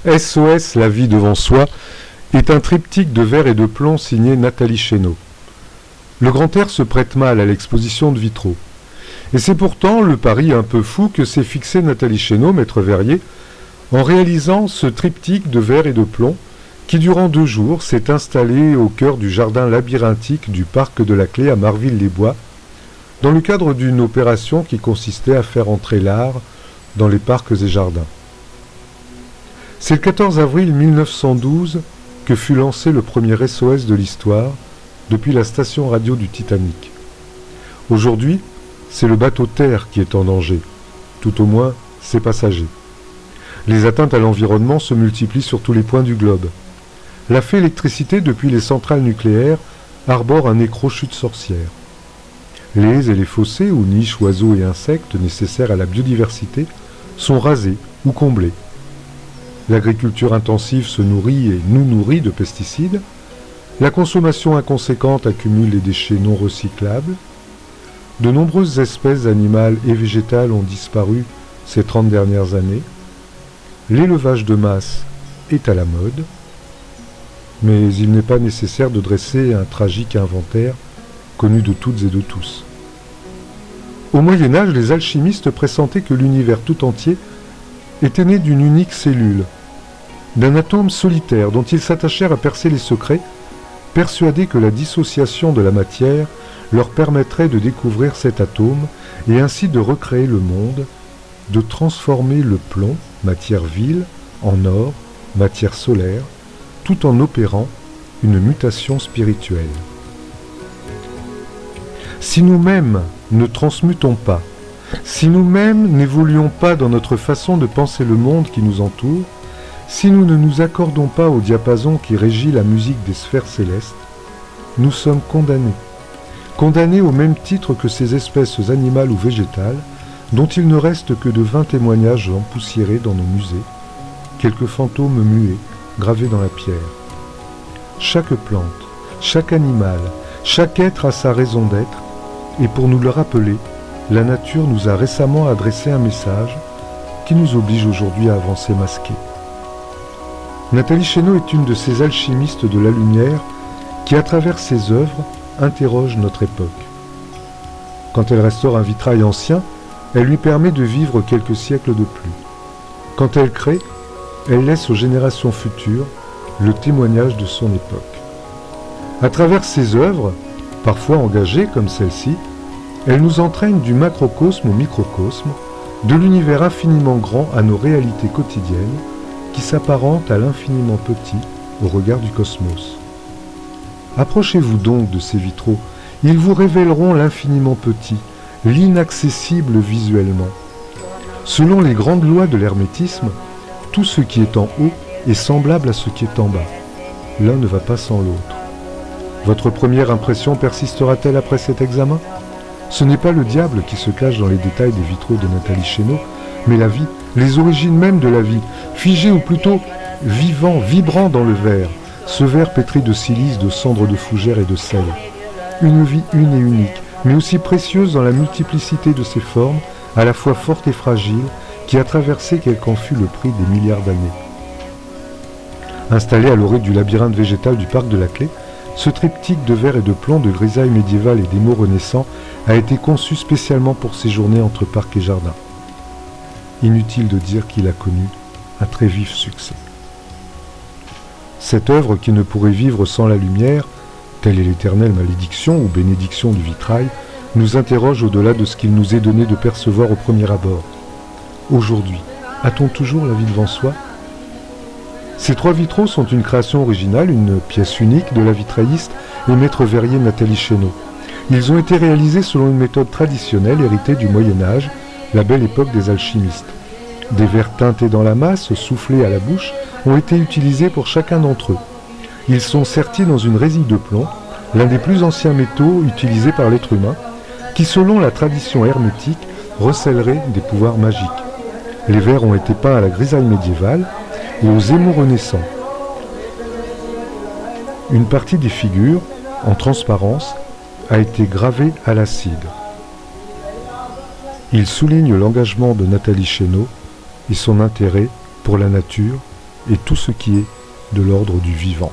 SOS, la vie devant soi est un triptyque de verre et de plomb signé Nathalie Chénaud. Le grand air se prête mal à l'exposition de vitraux. Et c'est pourtant le pari un peu fou que s'est fixé Nathalie Chénaud, maître verrier, en réalisant ce triptyque de verre et de plomb qui, durant 2 jours, s'est installé au cœur du jardin labyrinthique du parc de la Clé à Marville-les-Bois, dans le cadre d'une opération qui consistait à faire entrer l'art dans les parcs et jardins. C'est le 14 avril 1912 que fut lancé le premier SOS de l'histoire depuis la station radio du Titanic. Aujourd'hui, c'est le bateau-terre qui est en danger, tout au moins ses passagers. Les atteintes à l'environnement se multiplient sur tous les points du globe. La fée électricité depuis les centrales nucléaires arbore un nez crochu de sorcière. Les haies et les fossés où nichent oiseaux et insectes nécessaires à la biodiversité sont rasés ou comblés. L'agriculture intensive se nourrit et nous nourrit de pesticides. La consommation inconséquente accumule les déchets non recyclables. De nombreuses espèces animales et végétales ont disparu ces 30 dernières années. L'élevage de masse est à la mode. Mais il n'est pas nécessaire de dresser un tragique inventaire connu de toutes et de tous. Au Moyen-Âge, les alchimistes pressentaient que l'univers tout entier était né d'une unique cellule, d'un atome solitaire dont ils s'attachèrent à percer les secrets, persuadés que la dissociation de la matière leur permettrait de découvrir cet atome et ainsi de recréer le monde, de transformer le plomb, matière vile, en or, matière solaire, tout en opérant une mutation spirituelle. Si nous-mêmes ne transmutons pas, si nous-mêmes n'évoluons pas dans notre façon de penser le monde qui nous entoure, si nous ne nous accordons pas au diapason qui régit la musique des sphères célestes, nous sommes condamnés. Condamnés au même titre que ces espèces animales ou végétales, dont il ne reste que de 20 témoignages empoussiérés dans nos musées, quelques fantômes muets gravés dans la pierre. Chaque plante, chaque animal, chaque être a sa raison d'être, et pour nous le rappeler, la nature nous a récemment adressé un message qui nous oblige aujourd'hui à avancer masqués. Nathalie Chénaud est une de ces alchimistes de la lumière qui, à travers ses œuvres, interroge notre époque. Quand elle restaure un vitrail ancien, elle lui permet de vivre quelques siècles de plus. Quand elle crée, elle laisse aux générations futures le témoignage de son époque. À travers ses œuvres, parfois engagées comme celle-ci, elle nous entraîne du macrocosme au microcosme, de l'univers infiniment grand à nos réalités quotidiennes, qui s'apparentent à l'infiniment petit au regard du cosmos. Approchez-vous donc de ces vitraux, ils vous révéleront l'infiniment petit, l'inaccessible visuellement. Selon les grandes lois de l'hermétisme, tout ce qui est en haut est semblable à ce qui est en bas. L'un ne va pas sans l'autre. Votre première impression persistera-t-elle après cet examen ? Ce n'est pas le diable qui se cache dans les détails des vitraux de Nathalie Chénaud, mais la vie, les origines mêmes de la vie, figées ou plutôt vivant, vibrant dans le verre, ce verre pétri de silice, de cendres de fougère et de sel. Une vie une et unique, mais aussi précieuse dans la multiplicité de ses formes, à la fois forte et fragile, qui a traversé quel qu'en fut le prix des milliards d'années. Installé à l'orée du labyrinthe végétal du parc de la Clé, ce triptyque de verre et de plomb, de grisailles médiévales et d'émaux renaissants a été conçu spécialement pour séjourner entre parc et jardin. Inutile de dire qu'il a connu un très vif succès. Cette œuvre qui ne pourrait vivre sans la lumière, telle est l'éternelle malédiction ou bénédiction du vitrail, nous interroge au-delà de ce qu'il nous est donné de percevoir au premier abord. Aujourd'hui, a-t-on toujours la vie devant soi ? Ces 3 vitraux sont une création originale, une pièce unique de la vitrailliste et maître verrier Nathalie Chénaud. Ils ont été réalisés selon une méthode traditionnelle héritée du Moyen-Âge, la belle époque des alchimistes. Des verres teintés dans la masse, soufflés à la bouche, ont été utilisés pour chacun d'entre eux. Ils sont sertis dans une résille de plomb, l'un des plus anciens métaux utilisés par l'être humain, qui selon la tradition hermétique recèlerait des pouvoirs magiques. Les verres ont été peints à la grisaille médiévale et aux émaux renaissants. Une partie des figures, en transparence, a été gravée à l'acide. Il souligne l'engagement de Nathalie Chénaud et son intérêt pour la nature et tout ce qui est de l'ordre du vivant.